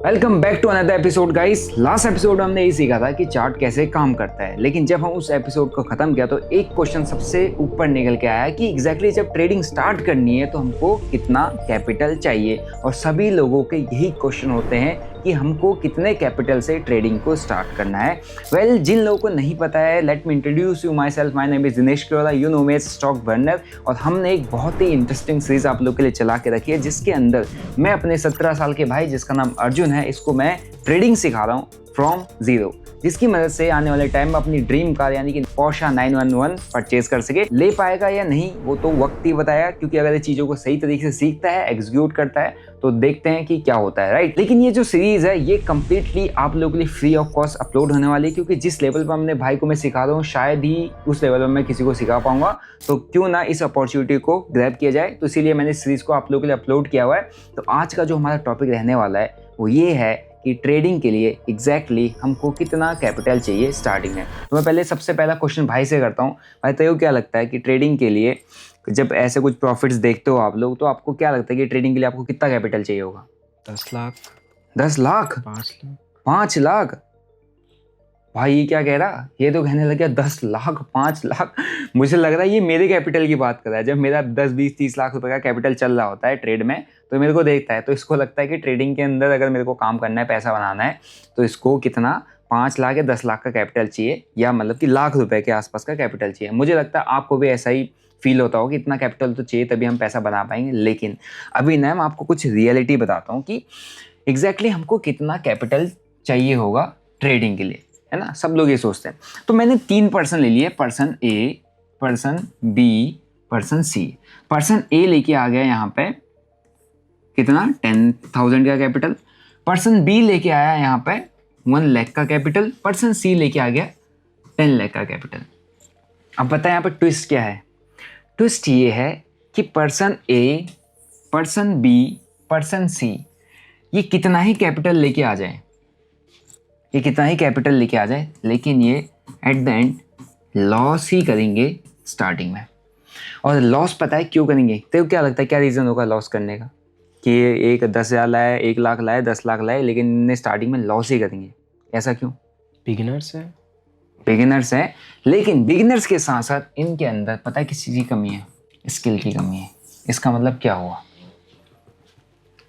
Welcome back to another episode guys. Last episode में हमने ये सीखा था कि चार्ट कैसे काम करता है, लेकिन जब हम उस एपिसोड को खत्म किया तो एक क्वेश्चन सबसे ऊपर निकल के आया कि एग्जैक्टली जब ट्रेडिंग स्टार्ट करनी है तो हमको कितना कैपिटल चाहिए। और सभी लोगों के यही क्वेश्चन होते हैं कि हमको कितने कैपिटल से ट्रेडिंग को स्टार्ट करना है। वेल, जिन लोगों को नहीं पता है, let me introduce you my self. My name is Dinesh Kevala, you know me as stock burner. और हमने एक बहुत ही इंटरेस्टिंग सीरीज आप लोग के लिए चला के रखी है, जिसके अंदर मैं अपने 17 साल के भाई जिसका नाम अर्जुन है, इसको मैं ट्रेडिंग सिखा रहा हूँ फ्रॉम जीरो, जिसकी मदद से आने वाले टाइम में अपनी ड्रीम कार यानी कि पोर्शा 911 परचेज कर सके। ले पाएगा या नहीं वो तो वक्त ही बताएगा, क्योंकि अगर ये चीज़ों को सही तरीके से सीखता है, एग्जीक्यूट करता है, तो देखते हैं कि क्या होता है, राइट। लेकिन ये जो सीरीज है ये कंप्लीटली आप लोगों के लिए फ्री ऑफ कॉस्ट अपलोड होने वाली है, क्योंकि जिस लेवल पर हमने भाई को मैं सिखा रहा हूँ शायद ही उस लेवल पर मैं किसी को सिखा पाऊंगा। तो क्यों ना इस अपॉर्चुनिटी को ग्रैब किया जाए, तो इसीलिए मैंने इस सीरीज को आप लोगों के लिए अपलोड किया हुआ है। तो आज का जो हमारा टॉपिक रहने वाला है वो ये है कि ट्रेडिंग के लिए एग्जैक्टली हमको कितना कैपिटल चाहिए स्टार्टिंग में। तो मैं पहले सबसे पहला क्वेश्चन भाई से करता हूँ। भाई तो क्या लगता है कि ट्रेडिंग के लिए जब ऐसे कुछ प्रॉफिट्स देखते हो आप लोग, तो आपको क्या लगता है कि ट्रेडिंग के लिए आपको कितना कैपिटल चाहिए होगा? 10 लाख 10 लाख 5 लाख 5 लाख? भाई ये क्या कह रहा? ये तो कहने लग गया 10 लाख 5 लाख। मुझे लग रहा है ये मेरे कैपिटल की बात कर रहा है। जब मेरा 10 20 30 लाख रुपए का कैपिटल चल रहा होता है ट्रेड में, तो मेरे को देखता है तो इसको लगता है कि ट्रेडिंग के अंदर अगर मेरे को काम करना है, पैसा बनाना है, तो इसको कितना 5 लाख या 10 लाख का कैपिटल चाहिए, या मतलब कि लाख रुपए के आसपास का कैपिटल चाहिए। मुझे लगता है आपको भी ऐसा ही फील होता हो कि इतना कैपिटल तो चाहिए तभी हम पैसा बना पाएंगे। लेकिन अभी ना मैं आपको कुछ रियलिटी बताता हूँ कि एग्जैक्टली हमको कितना कैपिटल चाहिए होगा ट्रेडिंग के लिए, है ना। सब लोग ये सोचते हैं। तो मैंने 3 पर्सन ले लिए, पर्सन ए, पर्सन बी, पर्सन सी। पर्सन ए लेके आ गया यहाँ पे कितना 10,000 का कैपिटल। पर्सन बी लेके आया यहाँ पे 1 लाख का कैपिटल। पर्सन सी लेके आ गया 10 लाख का कैपिटल। अब बताएं यहाँ पे ट्विस्ट क्या है? ट्विस्ट ये है कि पर्सन ए, पर्सन बी, पर्सन सी ये कितना ही कैपिटल लेके आ जाए, ये कितना ही कैपिटल लेके आ जाए, लेकिन ये एट द एंड लॉस ही करेंगे स्टार्टिंग में। और लॉस पता है क्यों करेंगे? तो क्या लगता है क्या रीज़न होगा लॉस करने का? कि एक 10,000 लाए, 1 लाख लाए, 10 लाख लाए, लेकिन इन्हें स्टार्टिंग में लॉस ही करेंगे। ऐसा क्यों? बिगिनर्स है। बिगिनर्स हैं, लेकिन बिगिनर्स के साथ साथ इनके अंदर पता है किस चीज़ की कमी है? स्किल की कमी है। इसका मतलब क्या हुआ?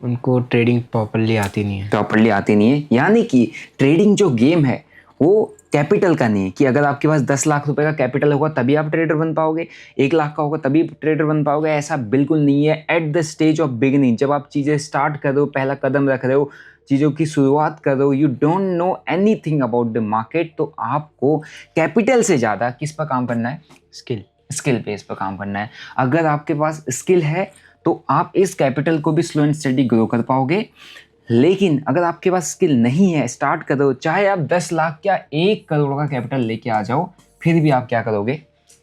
उनको ट्रेडिंग प्रॉपर्ली आती नहीं है। यानी कि ट्रेडिंग जो गेम है वो कैपिटल का नहीं है कि अगर आपके पास 10 लाख रुपए का कैपिटल होगा तभी आप ट्रेडर बन पाओगे, 1 लाख का होगा तभी ट्रेडर बन पाओगे। ऐसा बिल्कुल नहीं है। At the stage of beginning, जब आप चीज़ें स्टार्ट कर रहे हो, पहला कदम रख रहे हो, चीज़ों की शुरुआत कर रहे हो, you don't know anything about the market, तो आपको कैपिटल से ज़्यादा किस पर काम करना है? स्किल पे इस पर काम करना है। अगर आपके पास स्किल है तो आप इस कैपिटल को भी स्लो एंड स्टडी ग्रो कर पाओगे। लेकिन अगर आपके पास स्किल नहीं है, स्टार्ट करो, चाहे आप 10 लाख या 1 करोड़ का कैपिटल लेके आ जाओ, फिर भी आप क्या करोगे?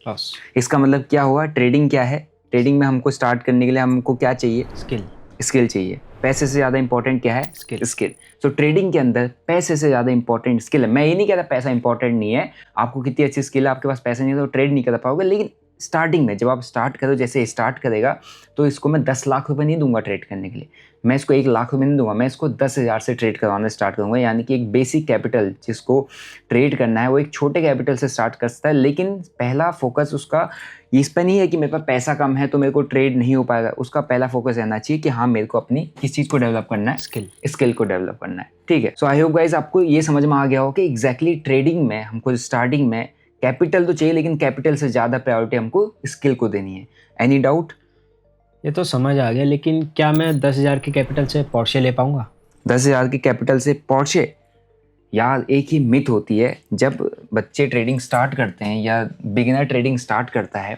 लॉस। इसका मतलब क्या हुआ? ट्रेडिंग क्या है? ट्रेडिंग में हमको स्टार्ट करने के लिए हमको क्या चाहिए? स्किल चाहिए। पैसे से ज़्यादा इंपॉर्टेंट क्या है? स्किल। तो ट्रेडिंग के अंदर पैसे से ज़्यादा इंपॉर्टेंट स्किल है। मैं ये नहीं कहता पैसा इंपॉर्टेंट नहीं है, आपको कितनी अच्छी स्किल है, आपके पास पैसा नहीं है तो ट्रेड नहीं कर पाओगे। लेकिन स्टार्टिंग में जब आप स्टार्ट करो, जैसे स्टार्ट करेगा, तो इसको मैं 10 लाख रुपए नहीं दूंगा ट्रेड करने के लिए, मैं इसको 1 लाख रुपए नहीं दूंगा, मैं इसको 10,000 से ट्रेड करवाना स्टार्ट करूंगा। यानी कि एक बेसिक कैपिटल जिसको ट्रेड करना है वो एक छोटे कैपिटल से स्टार्ट कर सकता है। लेकिन पहला फोकस उसका इस पर नहीं है कि मेरे पास पैसा कम है तो मेरे को ट्रेड नहीं हो पाएगा। उसका पहला फोकस रहना चाहिए कि हाँ, मेरे को अपनी किस चीज़ को डेवलप करना है? स्किल को डेवलप करना है। ठीक है। सो आई होप गाइज आपको ये समझ में आ गया हो कि एग्जैक्टली ट्रेडिंग में हमको स्टार्टिंग में कैपिटल तो चाहिए, लेकिन कैपिटल से ज़्यादा प्रायोरिटी हमको स्किल को देनी है। Any doubt? ये तो समझ आ गया, लेकिन क्या मैं 10,000 के कैपिटल से पोर्शे ले पाऊंगा? 10,000 के कैपिटल से पोर्शे? यार एक ही मिथ होती है, जब बच्चे ट्रेडिंग स्टार्ट करते हैं या बिगिनर ट्रेडिंग स्टार्ट करता है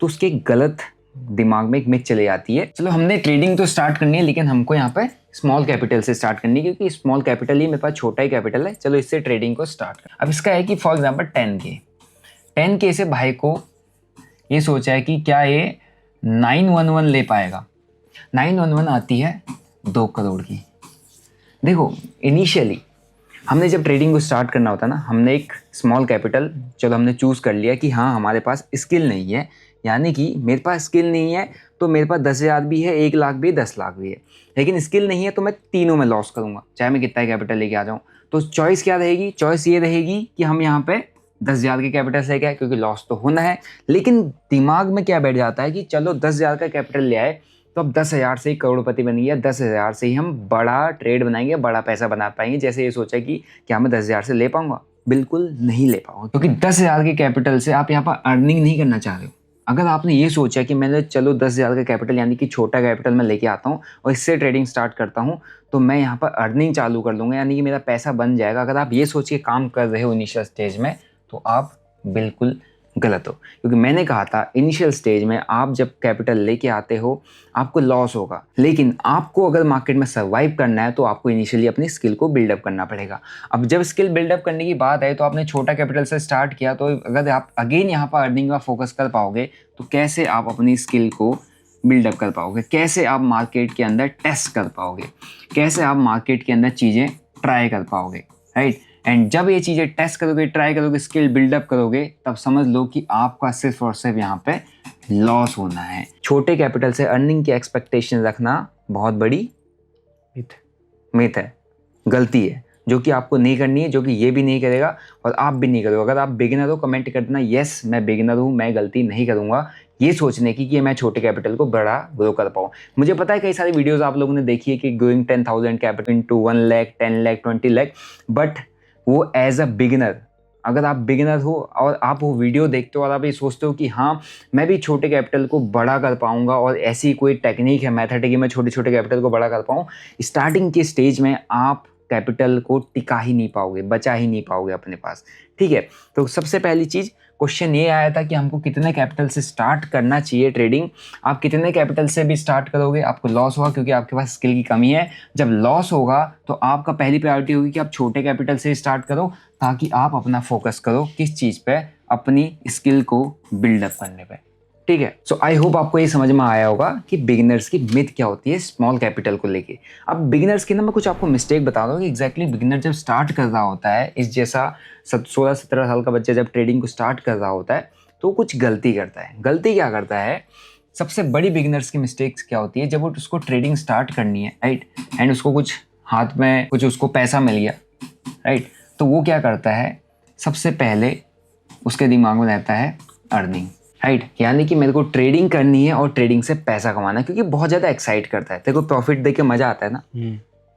तो उसके गलत दिमाग में एक मिथ चली जाती है। चलो हमने ट्रेडिंग तो स्टार्ट करनी है, लेकिन हमको यहाँ पे स्मॉल कैपिटल से स्टार्ट करनी है, क्योंकि स्मॉल कैपिटल ही मेरे पास छोटा ही कैपिटल है, चलो इससे ट्रेडिंग को स्टार्ट कर। अब इसका है कि फॉर एग्जाम्पल 10K से भाई को ये सोचा है कि क्या ये 911 ले पाएगा। 911 आती है 2 करोड़ की। देखो इनिशियली हमने जब ट्रेडिंग को स्टार्ट करना होता है ना, हमने एक स्मॉल कैपिटल चलो हमने चूज़ कर लिया कि हाँ हमारे पास स्किल नहीं है यानी कि मेरे पास स्किल नहीं है तो मेरे पास 10,000 भी है, 1 लाख भी है, 10 लाख भी है, लेकिन स्किल नहीं है तो मैं तीनों में लॉस करूंगा, चाहे मैं कितना कैपिटल लेके आ जाऊं। तो चॉइस क्या रहेगी? चॉइस ये रहेगी कि हम यहाँ पे 10,000 के कैपिटल से लेके आए, क्योंकि लॉस तो होना है। लेकिन दिमाग में क्या बैठ जाता है कि चलो 10,000 का कैपिटल ले आए तो अब 10,000 से ही करोड़पति बनेंगे, 10,000 से ही हम बड़ा ट्रेड बनाएंगे, बड़ा पैसा बना पाएंगे। जैसे ये सोचा कि क्या मैं 10,000 से ले पाऊंगा? बिल्कुल नहीं ले पाऊंगा, क्योंकि 10,000 के कैपिटल से आप यहाँ पर अर्निंग नहीं करना चाह रहे हो। अगर आपने ये सोचा कि मैंने चलो 10,000 का कैपिटल यानी कि छोटा कैपिटल मैं लेके आता हूँ और इससे ट्रेडिंग स्टार्ट करता हूँ तो मैं यहाँ पर अर्निंग चालू कर लूँगा, यानी कि मेरा पैसा बन जाएगा। अगर आप ये सोच के काम कर रहे हो इनिशियल स्टेज में तो आप बिल्कुल गलत हो, क्योंकि मैंने कहा था इनिशियल स्टेज में आप जब कैपिटल लेके आते हो आपको लॉस होगा, लेकिन आपको अगर मार्केट में सर्वाइव करना है तो आपको इनिशियली अपनी स्किल को बिल्डअप करना पड़ेगा। अब जब स्किल बिल्डअप करने की बात है तो आपने छोटा कैपिटल से स्टार्ट किया, तो अगर आप अगेन यहाँ पर अर्निंग का फोकस कर पाओगे तो कैसे आप अपनी स्किल को बिल्डअप कर पाओगे, कैसे आप मार्केट के अंदर टेस्ट कर पाओगे, कैसे आप मार्केट के अंदर चीज़ें ट्राई कर पाओगे, राइट। एंड जब ये चीज़ें टेस्ट करोगे, ट्राई करोगे, स्किल बिल्डअप करोगे, तब समझ लो कि आपका सिर्फ और सिर्फ यहाँ पे लॉस होना है। छोटे कैपिटल से अर्निंग की एक्सपेक्टेशन रखना बहुत बड़ी मिथ है, गलती है, जो कि आपको नहीं करनी है, जो कि ये भी नहीं करेगा और आप भी नहीं करोगे। अगर आप बिगिनर हो कमेंट कर देना यस मैं बिगिनर हूँ, मैं गलती नहीं करूँगा ये सोचने की कि मैं छोटे कैपिटल को बड़ा ग्रो कर पाऊँ। मुझे पता है कई सारी वीडियोस आप लोगों ने देखी है कि growing 10,000 capital into 1 lakh, 10 lakh, 20 lakh, but वो एज अ बिगिनर, अगर आप बिगिनर हो और आप वो वीडियो देखते हो और आप ये सोचते हो कि हाँ मैं भी छोटे कैपिटल को बड़ा कर पाऊंगा और ऐसी कोई टेक्निक है, मेथड है कि मैं छोटे छोटे कैपिटल को बड़ा कर पाऊँ, स्टार्टिंग के स्टेज में आप कैपिटल को टिका ही नहीं पाओगे, बचा ही नहीं पाओगे अपने पास, ठीक है। तो सबसे पहली चीज़ क्वेश्चन ये आया था कि हमको कितने कैपिटल से स्टार्ट करना चाहिए ट्रेडिंग। आप कितने कैपिटल से भी स्टार्ट करोगे आपको लॉस होगा, क्योंकि आपके पास स्किल की कमी है। जब लॉस होगा तो आपका पहली प्रायोरिटी होगी कि आप छोटे कैपिटल से स्टार्ट करो, ताकि आप अपना फोकस करो किस चीज़ पे, अपनी स्किल को बिल्डअप करने पे, ठीक है। सो आई होप आपको ये समझ में आया होगा कि बिगिनर्स की मिथ क्या होती है स्मॉल कैपिटल को लेके। अब बिगिनर्स की ना मैं कुछ आपको मिस्टेक बता दूँ कि एग्जैक्टली बिगिनर जब स्टार्ट कर रहा होता है, इस जैसा 16-17 साल का बच्चा जब ट्रेडिंग को स्टार्ट कर रहा होता है तो कुछ गलती करता है। गलती क्या करता है? सबसे बड़ी बिगिनर्स की मिस्टेक्स क्या होती है, जब वो उसको ट्रेडिंग स्टार्ट करनी है, राइट, एंड उसको कुछ हाथ में कुछ उसको पैसा मिल गया, राइट, तो वो क्या करता है, सबसे पहले उसके दिमाग में रहता है अर्निंग, राइट, यानी कि मेरे को ट्रेडिंग करनी है और ट्रेडिंग से पैसा कमाना है, क्योंकि बहुत ज़्यादा एक्साइट करता है। तेरे को प्रॉफिट देख के मज़ा आता है ना,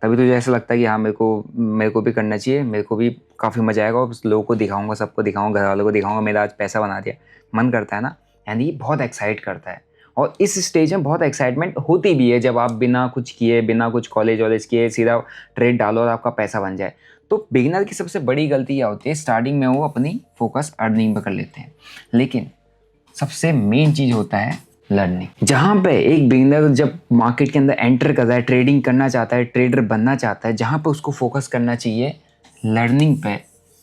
तभी तुझे ऐसा लगता है कि हाँ मेरे को भी करना चाहिए, मेरे को भी काफ़ी मज़ा आएगा और लोगों को दिखाऊंगा, सबको दिखाऊंगा, घर वालों को दिखाऊंगा, मेरा आज पैसा बना दिया, मन करता है ना, यानी बहुत एक्साइट करता है। और इस स्टेज में बहुत एक्साइटमेंट होती भी है जब आप बिना कुछ किए, बिना कुछ कॉलेज वॉलेज किए सीधा ट्रेड डालो और आपका पैसा बन जाए। तो बिगिनर की सबसे बड़ी गलती यह होती है, स्टार्टिंग में वो अपनी फोकस अर्निंग पर कर लेते हैं, लेकिन सबसे मेन चीज़ होता है लर्निंग। जहाँ पे एक बिगिनर जब मार्केट के अंदर एंटर कर रहा है, ट्रेडिंग करना चाहता है, ट्रेडर बनना चाहता है, जहाँ पे उसको फोकस करना चाहिए लर्निंग पे,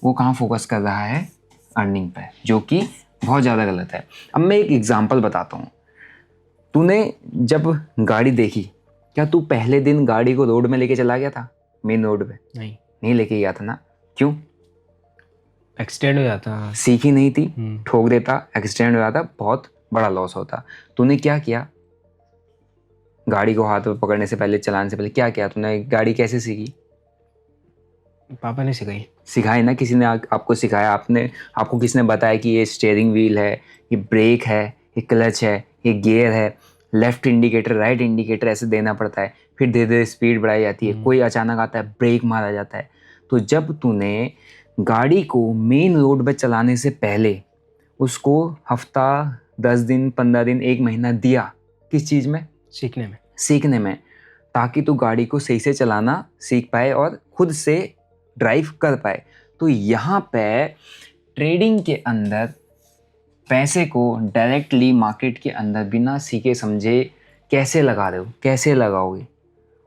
वो कहाँ फोकस कर रहा है? अर्निंग पे, जो कि बहुत ज़्यादा गलत है। अब मैं एक एग्जांपल बताता हूँ। तूने जब गाड़ी देखी, क्या तू पहले दिन गाड़ी को रोड में लेके चला गया था? मेन रोड पे नहीं लेके गया था ना, क्यों? एक्सीडेंट हो जाता, सीखी नहीं थी, ठोक देता, एक्सीडेंट हो जाता, बहुत बड़ा लॉस होता। तूने क्या किया? गाड़ी को हाथ में पकड़ने से पहले, चलाने से पहले क्या किया तूने? गाड़ी कैसे सीखी? पापा ने सिखाई ना, किसी ने आपको सिखाया, आपको किसने बताया कि ये स्टीयरिंग व्हील है, ये ब्रेक है, ये क्लच है, ये गियर है, लेफ्ट इंडिकेटर, राइट इंडिकेटर ऐसे देना पड़ता है, फिर धीरे धीरे स्पीड बढ़ाई जाती है, कोई अचानक आता है ब्रेक मारा जाता है। तो जब तूने गाड़ी को मेन रोड पर चलाने से पहले उसको हफ्ता, 10 दिन, 15 दिन, 1 महीना दिया, किस चीज़ में? सीखने में, ताकि तू गाड़ी को सही से चलाना सीख पाए और खुद से ड्राइव कर पाए। तो यहाँ पे ट्रेडिंग के अंदर पैसे को डायरेक्टली मार्केट के अंदर बिना सीखे समझे कैसे लगा रहे हो, कैसे लगाओगे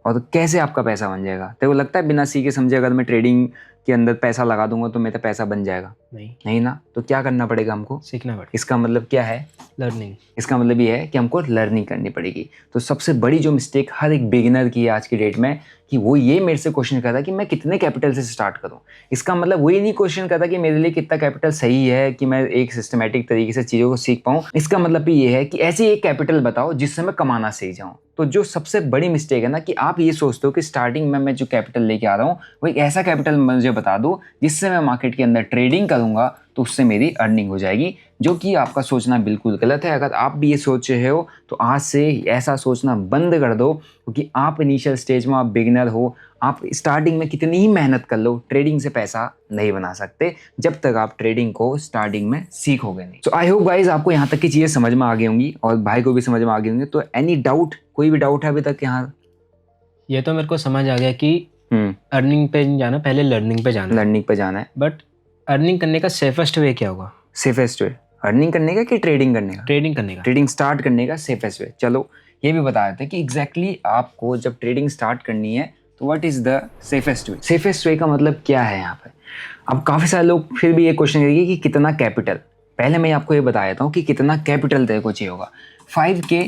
और कैसे आपका पैसा बन जाएगा? तेरे को लगता है बिना सीखे समझे अगर मैं ट्रेडिंग के अंदर पैसा लगा दूंगा तो मेरा पैसा बन जाएगा? नहीं ना। तो क्या करना पड़ेगा? हमको सीखना पड़ेगा। इसका मतलब क्या है? लर्निंग। इसका मतलब ये है कि हमको लर्निंग करनी पड़ेगी। तो सबसे बड़ी जो मिस्टेक हर एक बिगिनर की है आज की डेट में, कि वो ये मेरे से क्वेश्चन करता है कि मैं कितने कैपिटल से स्टार्ट करूं। इसका मतलब वो ये नहीं क्वेश्चन करता कि मेरे लिए कितना कैपिटल सही है कि मैं एक सिस्टमेटिक तरीके से चीज़ों को सीख पाऊं। इसका मतलब भी ये है कि ऐसी एक कैपिटल बताओ जिससे मैं कमाना सीख जाऊं। तो जो सबसे बड़ी मिस्टेक है ना कि आप ये सोचते हो कि स्टार्टिंग में मैं जो कैपिटल लेके आ रहा हूँ वो एक ऐसा कैपिटल मुझे बता दो जिससे मैं मार्केट के अंदर ट्रेडिंग करूंगा तो उससे मेरी अर्निंग हो जाएगी, जो कि आपका सोचना बिल्कुल गलत है। अगर आप भी ये सोच रहे हो तो आज से ऐसा सोचना बंद कर दो, क्योंकि आप इनिशियल स्टेज में आप बिगिनर हो। आप स्टार्टिंग में कितनी ही मेहनत कर लो, ट्रेडिंग से पैसा नहीं बना सकते जब तक आप ट्रेडिंग को स्टार्टिंग में सीखोगे नहीं। सो आई होप गाइज आपको यहाँ तक की चीज़ें समझ में आ गई होंगी और भाई को भी समझ में आ गई होंगी। तो एनी डाउट, कोई भी डाउट है अभी तक यहाँ? ये तो मेरे को समझ आ गया कि अर्निंग पे नहीं जाना, पहले लर्निंग पे जाना। लर्निंग पे जाना है। बट अर्निंग करने का सेफेस्ट वे क्या होगा? सेफेस्ट वे अर्निंग करने का कि ट्रेडिंग करने का? ट्रेडिंग करने का। ट्रेडिंग स्टार्ट करने का सेफेस्ट वे। चलो ये भी बता देते हैं कि एग्जैक्टली आपको जब ट्रेडिंग स्टार्ट करनी है तो what is the safest way. Safest way का मतलब क्या है यहाँ पे? अब काफ़ी सारे लोग फिर भी ये क्वेश्चन करेंगे कि कितना कैपिटल। पहले मैं आपको ये बता देता हूँ कि कितना कैपिटल तेरे को चाहिए होगा। 5K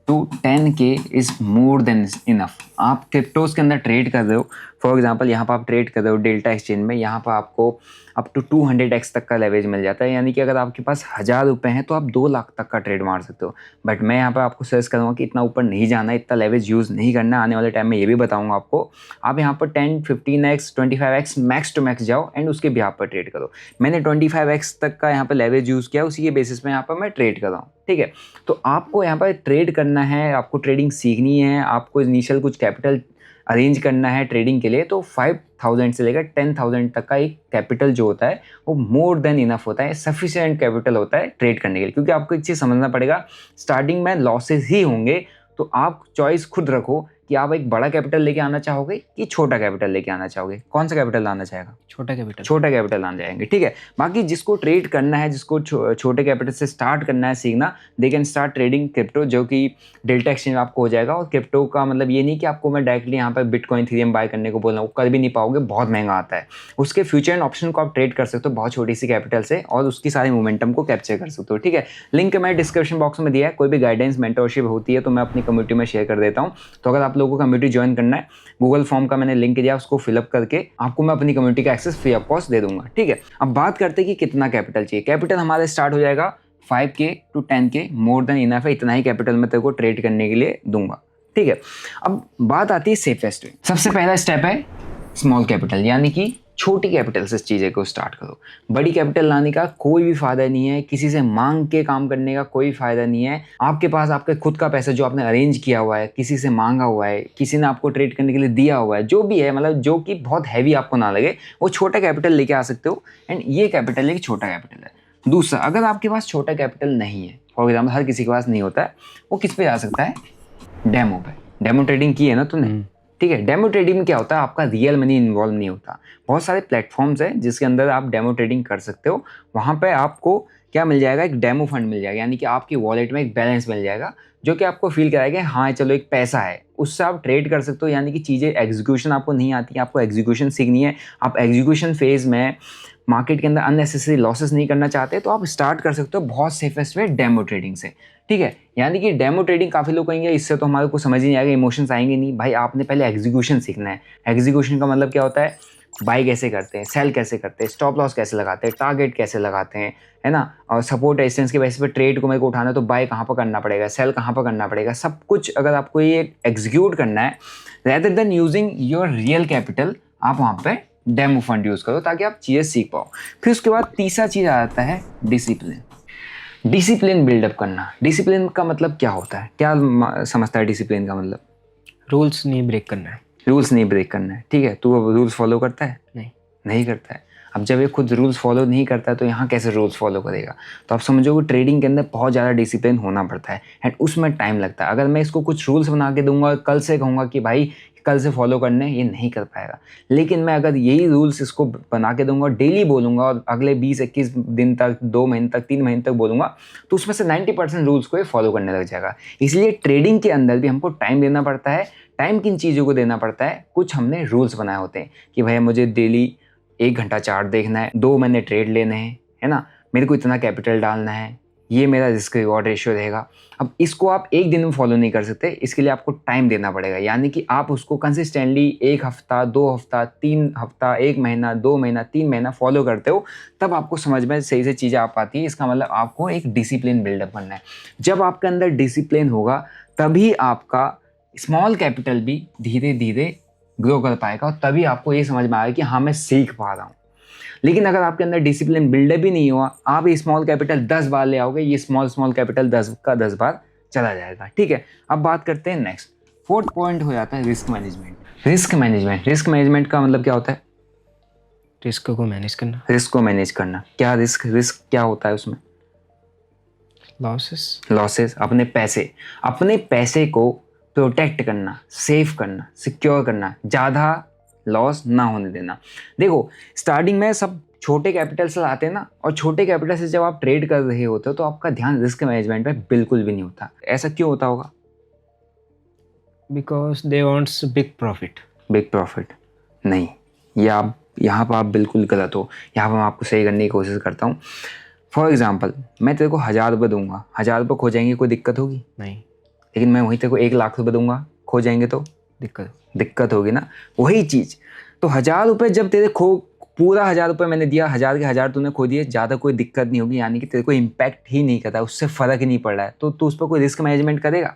to 10K is more than enough. आप क्रिप्टोज के अंदर ट्रेड कर रहे हो, फॉर एग्जांपल यहाँ पर आप ट्रेड कर रहे हो डेल्टा एक्सचेंज में, यहाँ पर आपको अप टू 200x तक का लेवरेज मिल जाता है। यानी कि अगर आपके पास 1000 रुपये हैं तो आप 2 लाख तक का ट्रेड मार सकते हो। बट मैं यहाँ पर आपको सजेस्ट करूँगा कि इतना ऊपर नहीं जाना है, इतना लेवरेज यूज़ नहीं करना है। आने वाले टाइम में ये भी बताऊँगा आपको। आप यहाँ पर 10, 15x, 25x max to max जाओ एंड उसके भी आप पर ट्रेड करो। मैंने 25x तक का यहाँ पर लेवरेज यूज़ किया, उसी के बेसिस पे यहाँ पर मैं ट्रेड कर रहा हूँ। ठीक है, तो आपको यहाँ पर ट्रेड करना है, आपको ट्रेडिंग सीखनी है, आपको इनिशियल कुछ कैपिटल अरेंज करना है ट्रेडिंग के लिए। तो 5000 से लेकर 10,000 तक का एक कैपिटल जो होता है वो मोर देन इनफ होता है, सफिशिएंट कैपिटल होता है ट्रेड करने के लिए। क्योंकि आपको एक चीज़ समझना पड़ेगा, स्टार्टिंग में लॉसेस ही होंगे। तो आप चॉइस खुद रखो कि आप एक बड़ा कैपिटल लेके आना चाहोगे कि छोटा कैपिटल लेके आना चाहोगे। कौन सा कैपिटल लाना चाहेगा? छोटा कैपिटल। छोटा कैपिटल लाना चाहेंगे, ठीक है। बाकी जिसको ट्रेड करना है, जिसको छोटे कैपिटल से स्टार्ट करना है सीखना, they can start trading crypto, जो कि डेल्टा एक्सचेंज में आपको हो जाएगा। और क्रिप्टो का मतलब ये नहीं कि आपको मैं डायरेक्टली यहाँ पर बिटकॉइन, इथेरियम बाय करने को बोल रहा हूँ, कर भी नहीं पाओगे, बहुत महंगा आता है। उसके फ्यूचर एंड ऑप्शन को आप ट्रेड कर सकते हो बहुत छोटी सी कैपिटल से और उसकी सारी मोमेंटम को कैप्चर कर सकते हो, ठीक है। लिंक मैं डिस्क्रिप्शन बॉक्स में दिया है। कोई भी गाइडेंस, मेंटरशिप होती है तो मैं अपनी कम्युनिटी में शेयर कर देता हूँ। तो अगर आप लोगों को कम्युनिटी ज्वाइन करना है, गूगल फॉर्म का मैंने लिंक दिया, उसको फिलअप करके आपको मैं अपनी कम्युनिटी का एक्सेस फ्री ऑफ कॉस्ट दे दूंगा, ठीक है। अब बात करते हैं कि कितना कैपिटल चाहिए। कैपिटल हमारे स्टार्ट हो जाएगा 5K to 10K, more than enough है। इतना ही कैपिटल मैं तेरे को ट्रेड करने के लिए दूंगा, ठीक है। अब बात आती है सेफेस्ट वे। सबसे पहला स्टेप है स्मॉल कैपिटल, यानी कि छोटी कैपिटल से चीज़ें को स्टार्ट करो। बड़ी कैपिटल लाने का कोई भी फायदा नहीं है, किसी से मांग के काम करने का कोई फायदा नहीं है। आपके पास आपके खुद का पैसा जो आपने अरेंज किया हुआ है, किसी से मांगा हुआ है, किसी ने आपको ट्रेड करने के लिए दिया हुआ है, जो भी है, मतलब जो कि बहुत हैवी आपको ना लगे, वो छोटा कैपिटल लेके आ सकते हो। एंड ये कैपिटल एक छोटा कैपिटल है। दूसरा, अगर आपके पास छोटा कैपिटल नहीं है, फॉर एग्जाम्पल हर किसी के पास नहीं होता है, वो किस पे जा सकता है? डेमो पे। डेमो ट्रेडिंग की है ना तूने, ठीक है। डेमो ट्रेडिंग में क्या होता है, आपका रियल मनी इन्वॉल्व नहीं होता। बहुत सारे प्लेटफॉर्म्स हैं जिसके अंदर आप डेमो ट्रेडिंग कर सकते हो। वहाँ पे आपको क्या मिल जाएगा? एक डेमो फंड मिल जाएगा, यानी कि आपकी वॉलेट में एक बैलेंस मिल जाएगा जो कि आपको फील कराएगा हाँ चलो एक पैसा है, उससे आप ट्रेड कर सकते हो। यानी कि चीज़ें एग्जीक्यूशन आपको नहीं आती है, आपको एग्जीक्यूशन सीखनी है। आप एग्जीक्यूशन फेज में मार्केट के अंदर अननेसेसरी लॉसेस नहीं करना चाहते तो आप स्टार्ट कर सकते हो बहुत सेफेस्ट वे डेमो ट्रेडिंग से, ठीक है। यानी कि डेमो ट्रेडिंग काफ़ी लोग कहेंगे इससे तो हमारे को समझ ही नहीं आएगा, इमोशंस आएंगे नहीं। भाई आपने पहले एग्जीक्यूशन सीखना है। एग्जीक्यूशन का मतलब क्या होता है? बाई कैसे करते हैं, सेल कैसे करते हैं, स्टॉप लॉस कैसे लगाते हैं, टारगेट कैसे लगाते हैं, है ना। और सपोर्ट रेजिस्टेंस के बेसिस पे ट्रेड को मेरे को उठाना है तो बाय कहाँ पर करना पड़ेगा, सेल कहाँ पर करना पड़ेगा, सब कुछ अगर आपको ये एग्जीक्यूट करना है rather than using your real capital, आप वहाँ पे डेमो फंड यूज़ करो ताकि आप चीज़ें सीख पाओ। फिर उसके बाद तीसरा चीज़ आ जाता है डिसिप्लिन। डिसिप्लिन बिल्डअप करना। डिसिप्लिन का मतलब क्या होता है? क्या समझता है डिसिप्लिन का मतलब? रूल्स नहीं ब्रेक करना है। रूल्स नहीं ब्रेक करना है, ठीक है। तू अब रूल्स फॉलो करता है? नहीं करता है। अब जब ये खुद रूल्स फॉलो नहीं करता है तो यहाँ कैसे रूल्स फॉलो करेगा? तो आप समझो कि ट्रेडिंग के अंदर बहुत ज़्यादा डिसिप्लिन होना पड़ता है एंड उसमें टाइम लगता है। अगर मैं इसको कुछ रूल्स बना के दूंगा, कल से कहूँगा कि भाई कल से फॉलो करने, ये नहीं कर पाएगा। लेकिन मैं अगर यही रूल्स इसको बना के दूंगा, डेली बोलूँगा और अगले 20-21 दिन तक, 2 महीने तक, 3 महीने तक बोलूँगा, तो उसमें से 90% रूल्स को ये फॉलो करने लग जाएगा। इसलिए ट्रेडिंग के अंदर भी हमको टाइम देना पड़ता है। टाइम किन चीज़ों को देना पड़ता है? कुछ हमने रूल्स बनाए होते हैं कि भाई मुझे डेली 1 घंटा चार्ट देखना है, 2 महीने ट्रेड लेने हैं, है ना, मेरे को इतना कैपिटल डालना है, ये मेरा रिस्क रिवॉर्ड रेशियो रहेगा। अब इसको आप एक दिन में फॉलो नहीं कर सकते, इसके लिए आपको टाइम देना पड़ेगा, यानी कि आप उसको कंसिस्टेंटली 1 हफ्ता, 2 हफ्ता, 3 हफ्ता, 1 महीना, 2 महीना, 3 महीना फॉलो करते हो, तब आपको समझ में सही से चीज़ें आ पाती है। इसका मतलब आपको एक डिसिप्लिन बिल्डअप करना है। जब आपके अंदर डिसिप्लिन होगा तभी आपका स्मॉल कैपिटल भी धीरे धीरे ग्रो कर पाएगा, और तभी आपको ये समझ में आएगा कि हाँ मैं सीख पा रहा हूँ। लेकिन अगर आपके अंदर डिसिप्लिन बिल्डअप ही नहीं हुआ, आप ये स्मॉल कैपिटल 10 बार ले आओगे, ये स्मॉल कैपिटल 10 का 10 बार चला जाएगा। ठीक है, अब बात करते हैं नेक्स्ट। 4th पॉइंट हो जाता है रिस्क मैनेजमेंट। रिस्क मैनेजमेंट का मतलब क्या होता है? रिस्क को मैनेज करना, रिस्क को मैनेज करना। क्या रिस्क क्या होता है उसमें? लॉसेस। अपने पैसे को प्रोटेक्ट करना, सेव करना, सिक्योर करना, ज़्यादा लॉस ना होने देना। देखो, स्टार्टिंग में सब छोटे कैपिटल से लाते हैं ना, और छोटे कैपिटल से जब आप ट्रेड कर रहे होते हो तो आपका ध्यान रिस्क मैनेजमेंट पे बिल्कुल भी नहीं होता। ऐसा क्यों होता होगा? Because they wants big profit. नहीं, यहाँ पर आप बिल्कुल गलत हो। यहाँ पर मैं आपको सही करने की कोशिश करता हूँ। फॉर एग्जाम्पल, मैं तेरे को 1000 रुपये दूंगा, 1000 रुपये खो जाएंगे, कोई दिक्कत होगी? नहीं। लेकिन मैं वहीं तेरे को 1 लाख रुपये दूंगा, खो जाएंगे तो दिक्कत होगी ना। वही चीज़, तो 1000 रुपये जब तेरे पूरा 1000 रुपये मैंने दिया, 1000 के 1000 तूने खो दिए, ज़्यादा कोई दिक्कत नहीं होगी, यानी कि तेरे को इम्पैक्ट ही नहीं करता, उससे फ़र्क ही नहीं पड़ रहा है, तो तू उस पर कोई रिस्क मैनेजमेंट करेगा?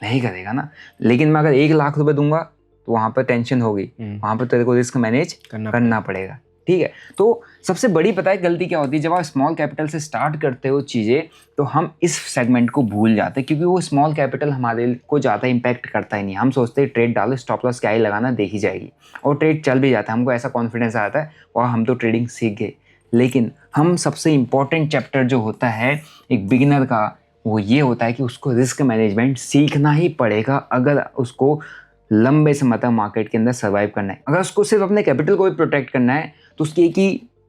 नहीं करेगा ना। लेकिन मैं अगर 1 लाख रुपये दूंगा तो वहाँ पर टेंशन होगी, वहाँ पर तेरे को रिस्क मैनेज करना पड़ेगा। ठीक है, तो सबसे बड़ी पता है गलती क्या होती है? जब आप स्मॉल कैपिटल से स्टार्ट करते हो चीज़ें, तो हम इस सेगमेंट को भूल जाते हैं, क्योंकि वो स्मॉल कैपिटल हमारे को ज़्यादा इम्पैक्ट करता ही नहीं। हम सोचते हैं ट्रेड डालो, स्टॉप लॉस क्या ही लगाना, देखी जाएगी, और ट्रेड चल भी जाता है, हमको ऐसा कॉन्फिडेंस आता है और हम तो ट्रेडिंग सीख गए। लेकिन हम सबसे इम्पॉर्टेंट चैप्टर जो होता है एक बिगिनर का, वो ये होता है कि उसको रिस्क मैनेजमेंट सीखना ही पड़ेगा, अगर उसको लंबे समय तक मार्केट के अंदर सर्वाइव करना है। अगर उसको सिर्फ अपने कैपिटल को भी प्रोटेक्ट करना है तो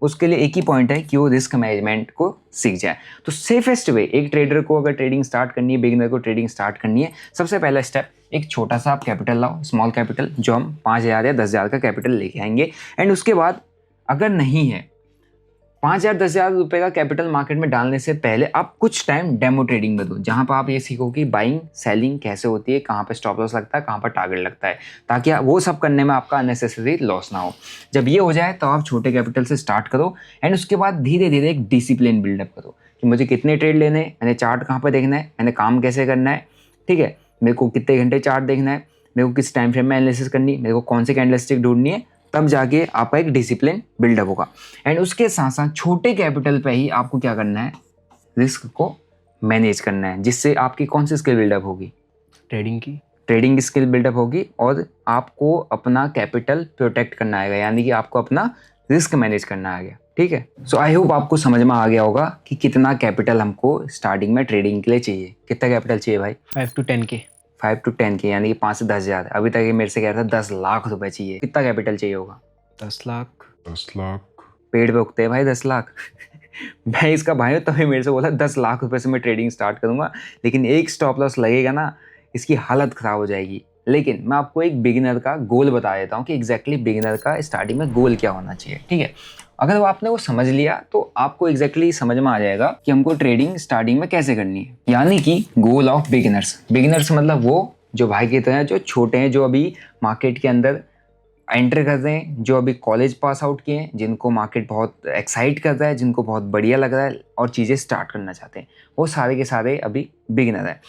उसके लिए एक ही पॉइंट है कि वो रिस्क मैनेजमेंट को सीख जाए। तो सेफेस्ट वे एक ट्रेडर को अगर ट्रेडिंग स्टार्ट करनी है, बिगिनर को ट्रेडिंग स्टार्ट करनी है, सबसे पहला स्टेप एक छोटा सा आप कैपिटल लाओ, स्मॉल कैपिटल, जो हम 5000 या 10,000 का कैपिटल लेके आएंगे। एंड उसके बाद अगर नहीं है 5000 10,000 रुपये का कैपिटल मार्केट में डालने से पहले आप कुछ टाइम डेमो ट्रेडिंग में दो, जहाँ पर आप ये सीखो कि बाइंग सेलिंग कैसे होती है, कहाँ पे स्टॉप लॉस लगता है, कहाँ पर टारगेट लगता है, ताकि वो सब करने में आपका अननेसेसरी लॉस ना हो। जब ये हो जाए तो आप छोटे कैपिटल से स्टार्ट करो, एंड उसके बाद धीरे धीरे एक डिसिप्लिन बिल्डअप करो कि मुझे कितने ट्रेड लेने हैं, मैंने चार्ट कहाँ पर देखना है, मैंने काम कैसे करना है, ठीक है, मेरे को कितने घंटे चार्ट देखना है, मेरे को किस टाइम फ्रेम में एनालिसिस करनी है, मेरे को कौन सी कैंडलस्टिक ढूंढनी है, तब जाके आपका एक डिसिप्लिन बिल्डअप होगा। एंड उसके साथ साथ छोटे कैपिटल पे ही आपको क्या करना है, रिस्क को मैनेज करना है, जिससे आपकी कौन सी स्किल बिल्डअप होगी, ट्रेडिंग की स्किल बिल्डअप होगी, और आपको अपना कैपिटल प्रोटेक्ट करना आएगा, यानी कि आपको अपना रिस्क मैनेज करना आ गया। ठीक है, सो आई होप आपको समझ में आ गया होगा कि कितना कैपिटल हमको स्टार्टिंग में ट्रेडिंग के लिए चाहिए। कितना कैपिटल चाहिए भाई? 5 to 10K। 5 to 10K, यानी कि 5 से 10,000। अभी तक ये मेरे से कह रहा था 10 लाख रुपए चाहिए। कितना कैपिटल चाहिए होगा? 10 लाख। पेड़ पे उगते हैं भाई 10 लाख। मैं इसका भाई हूँ, तभी मेरे से बोला 10 लाख रुपए से मैं ट्रेडिंग स्टार्ट करूंगा, लेकिन एक स्टॉप लॉस लगेगा ना, इसकी हालत खराब हो जाएगी। लेकिन मैं आपको एक बिगिनर का गोल बता देता हूँ कि एग्जैक्टली बिगिनर का स्टार्टिंग में गोल क्या होना चाहिए। ठीक है, अगर वो आपने वो समझ लिया तो आपको एग्जैक्टली समझ में आ जाएगा कि हमको ट्रेडिंग स्टार्टिंग में कैसे करनी है। यानी कि गोल ऑफ बिगिनर्स मतलब वो जो भाई की तरह जो छोटे हैं, जो अभी मार्केट के अंदर एंटर कर रहे हैं, जो अभी कॉलेज पास आउट किए हैं, जिनको मार्केट बहुत एक्साइट कर रहा है, जिनको बहुत बढ़िया लग रहा है और चीज़ें स्टार्ट करना चाहते हैं, वो सारे के सारे अभी बिगिनर है।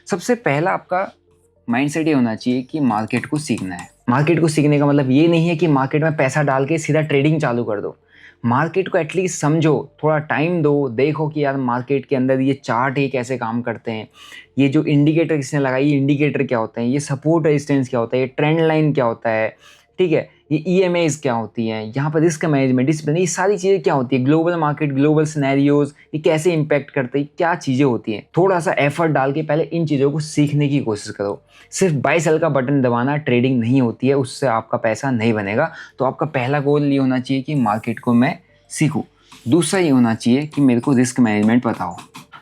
सबसे पहला आपका माइंडसेट ये होना चाहिए कि मार्केट को सीखना है। मार्केट को सीखने का मतलब ये नहीं है कि मार्केट में पैसा डाल के सीधा ट्रेडिंग चालू कर दो। मार्केट को एटलीस्ट समझो, थोड़ा टाइम दो, देखो कि यार मार्केट के अंदर ये चार्ट ही कैसे काम करते हैं, ये जो इंडिकेटर इसने लगाई, ये इंडिकेटर क्या होते हैं, ये सपोर्ट रेजिस्टेंस क्या होता है, ये ट्रेंड लाइन क्या होता है, ठीक है, ये EMAs क्या होती हैं, यहाँ पर रिस्क मैनेजमेंट, डिसिप्लिन, ये सारी चीज़ें क्या होती है, ग्लोबल मार्केट, ग्लोबल सिनेरियोज, ये कैसे इंपैक्ट करते हैं, क्या चीज़ें होती हैं। थोड़ा सा एफर्ट डाल के पहले इन चीज़ों को सीखने की कोशिश करो। सिर्फ बाय सेल का बटन दबाना ट्रेडिंग नहीं होती है, उससे आपका पैसा नहीं बनेगा। तो आपका पहला गोल ये होना चाहिए कि मार्केट को मैं सीखूं। दूसरा ये होना चाहिए कि मेरे को रिस्क मैनेजमेंट पता हो।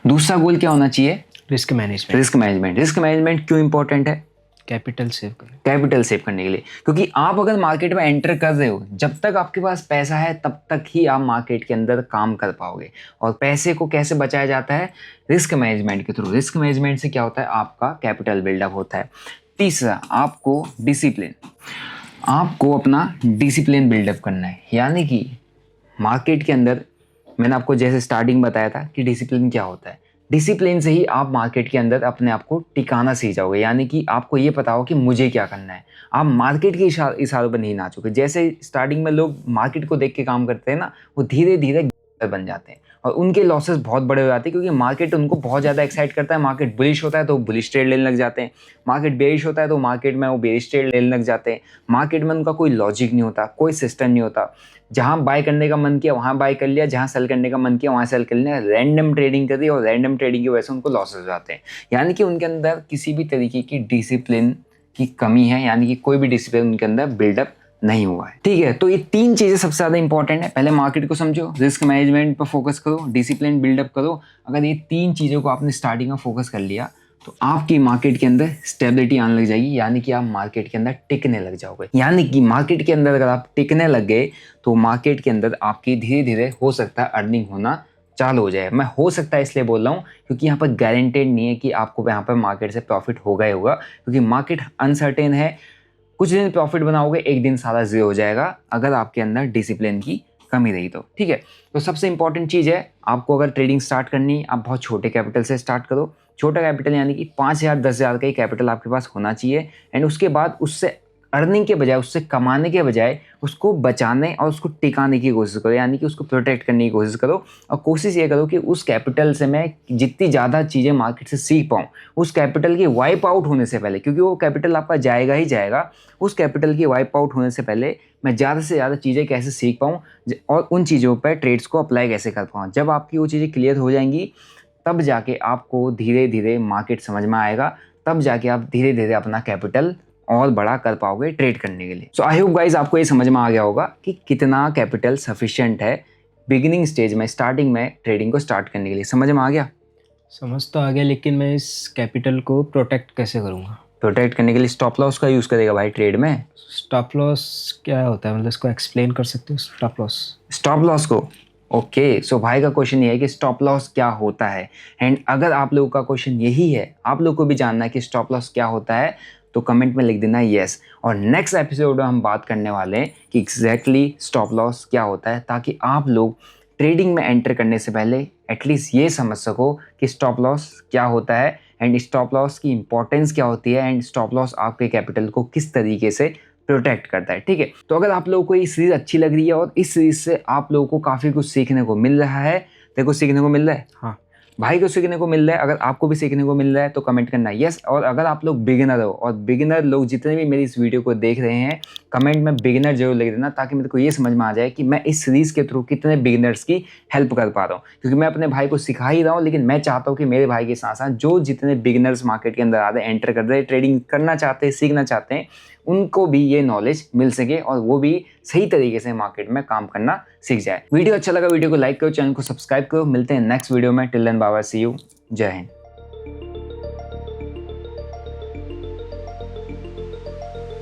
दूसरा गोल क्या होना चाहिए? रिस्क मैनेजमेंट क्यों इंपॉर्टेंट है? कैपिटल सेव करने। कैपिटल सेव करने के लिए, क्योंकि आप अगर मार्केट में एंटर कर रहे हो, जब तक आपके पास पैसा है तब तक ही आप मार्केट के अंदर काम कर पाओगे। और पैसे को कैसे बचाया जाता है? रिस्क मैनेजमेंट के थ्रू। रिस्क मैनेजमेंट से क्या होता है? आपका कैपिटल बिल्डअप होता है। तीसरा, आपको डिसिप्लिन, आपको अपना डिसिप्लिन बिल्डअप करना है। यानी कि मार्केट के अंदर मैंने आपको जैसे स्टार्टिंग बताया था कि डिसिप्लिन क्या होता है। डिसिप्लिन से ही आप मार्केट के अंदर अपने आप को टिकाना सीख जाओगे। यानी कि आपको ये पता हो कि मुझे क्या करना है। आप मार्केट के इशारों पर नहीं नाचोगे। जैसे स्टार्टिंग में लोग मार्केट को देख के काम करते हैं ना, वो धीरे धीरे बन जाते हैं और उनके लॉसेस बहुत बड़े हो जाते हैं, क्योंकि मार्केट उनको बहुत ज़्यादा एक्साइट करता है। मार्केट बुलिश होता है तो बुलिश ट्रेड लेने लग जाते हैं, मार्केट बेरिश होता है तो मार्केट में वो बेरिश ट्रेड लेने लग जाते हैं। मार्केट में उनका कोई लॉजिक नहीं होता, कोई सिस्टम नहीं होता। जहाँ बाय करने का मन किया वहाँ बाय कर लिया, जहाँ सेल करने का मन किया वहाँ सेल कर लिया। रैंडम ट्रेडिंग कर दी और रैंडम ट्रेडिंग की वजह से उनको लॉसेस हो जाते हैं। यानी कि उनके अंदर किसी भी तरीके की डिसिप्लिन की कमी है, यानी कि कोई भी डिसिप्लिन उनके अंदर बिल्डअप नहीं हुआ है। ठीक है, तो ये 3 चीज़ें सबसे ज़्यादा इंपॉर्टेंट है। पहले मार्केट को समझो, रिस्क मैनेजमेंट पर फोकस करो, डिसिप्लिन बिल्डअप करो। अगर ये 3 चीज़ों को आपने स्टार्टिंग में फोकस कर लिया तो आपकी मार्केट के अंदर स्टेबिलिटी आने लग जाएगी। यानी कि आप मार्केट के अंदर टिकने लग जाओगे। यानी कि मार्केट के अंदर अगर आप टिकने लग गए तो मार्केट के अंदर आपकी धीरे धीरे हो सकता है अर्निंग होना चालू हो जाए। मैं हो सकता है इसलिए बोल रहा हूँ क्योंकि यहाँ पर गारंटेड नहीं है कि आपको यहाँ पर मार्केट से प्रॉफिट होगा ही होगा, क्योंकि मार्केट अनसर्टेन है। कुछ दिन प्रॉफिट बनाओगे, एक दिन सारा जीरो हो जाएगा अगर आपके अंदर डिसिप्लिन की कमी रही तो। ठीक है, तो सबसे इंपॉर्टेंट चीज़ है, आपको अगर ट्रेडिंग स्टार्ट करनी, आप बहुत छोटे कैपिटल से स्टार्ट करो। छोटा कैपिटल यानी कि 5,000 10,000 का ही कैपिटल आपके पास होना चाहिए। एंड उसके बाद उससे अर्निंग के बजाय, उससे कमाने के बजाय उसको बचाने और उसको टिकाने की कोशिश करो। यानी कि उसको प्रोटेक्ट करने की कोशिश करो और कोशिश ये करो कि उस कैपिटल से मैं जितनी ज़्यादा चीज़ें मार्केट से सीख पाऊँ, उस कैपिटल के वाइप आउट होने से पहले, क्योंकि वो कैपिटल आपका जाएगा ही जाएगा, उस कैपिटल की वाइप आउट होने से पहले मैं ज़्यादा से ज़्यादा चीज़ें कैसे सीख पाऊँ और उन चीज़ों पर ट्रेड्स को अप्लाई कैसे कर पाऊँ। जब आपकी वो चीज़ें क्लियर हो जाएंगी तब जाके आपको धीरे धीरे मार्केट समझ में आएगा, तब जाके आप धीरे धीरे अपना कैपिटल और बड़ा कर पाओगे ट्रेड करने के लिए। सो आई होप गाइज आपको ये समझ में आ गया होगा कि कितना कैपिटल सफिशिएंट है बिगिनिंग स्टेज में, स्टार्टिंग में ट्रेडिंग को स्टार्ट करने के लिए। समझ में आ गया? समझ तो आ गया, लेकिन मैं इस कैपिटल को प्रोटेक्ट कैसे करूँगा? प्रोटेक्ट करने के लिए स्टॉप लॉस का यूज़ करेगा भाई ट्रेड में। स्टॉप लॉस क्या होता है? मतलब इसको एक्सप्लेन कर सकते हो स्टॉप लॉस? स्टॉप लॉस को ओके, सो भाई का क्वेश्चन ये है कि स्टॉप लॉस क्या होता है। एंड अगर आप लोगों का क्वेश्चन यही है, आप लोग को भी जानना है कि स्टॉप लॉस क्या होता है, तो कमेंट में लिख देना यस। और नेक्स्ट एपिसोड में हम बात करने वाले हैं कि एग्जैक्टली स्टॉप लॉस क्या होता है, ताकि आप लोग ट्रेडिंग में एंटर करने से पहले एटलीस्ट ये समझ सको कि स्टॉप लॉस क्या होता है एंड स्टॉप लॉस की इंपॉर्टेंस क्या होती है एंड स्टॉप लॉस आपके कैपिटल को किस तरीके से प्रोटेक्ट करता है। ठीक है, तो अगर आप लोगों को ये सीरीज अच्छी लग रही है और इस सीरीज से आप लोगों को काफ़ी कुछ सीखने को मिल रहा है, देखो सीखने को मिल रहा है, हाँ भाई को सीखने को मिल रहा है, अगर आपको भी सीखने को मिल रहा है तो कमेंट करना यस। और अगर आप लोग बिगिनर हो, और बिगिनर लोग जितने भी मेरी इस वीडियो को देख रहे हैं, कमेंट में बिगिनर जरूर लिख देना, ताकि मेरे को ये समझ में आ जाए कि मैं इस सीरीज़ के थ्रू कितने बिगिनर्स की हेल्प कर पा रहा हूँ। क्योंकि मैं अपने भाई को सिखा ही रहा हूँ, लेकिन मैं चाहता हूँ कि मेरे भाई के साथ साथ जो जितने बिगिनर्स मार्केट के अंदर आ रहे हैं, एंटर कर रहे हैं, ट्रेडिंग करना चाहते हैं, सीखना चाहते हैं, उनको भी ये नॉलेज मिल सके और वो भी सही तरीके से मार्केट में काम करना सीख जाए। वीडियो अच्छा लगा, वीडियो को लाइक करो, चैनल को सब्सक्राइब करो। मिलते हैं नेक्स्ट वीडियो में। Till then bye bye, see you, जय हिंद।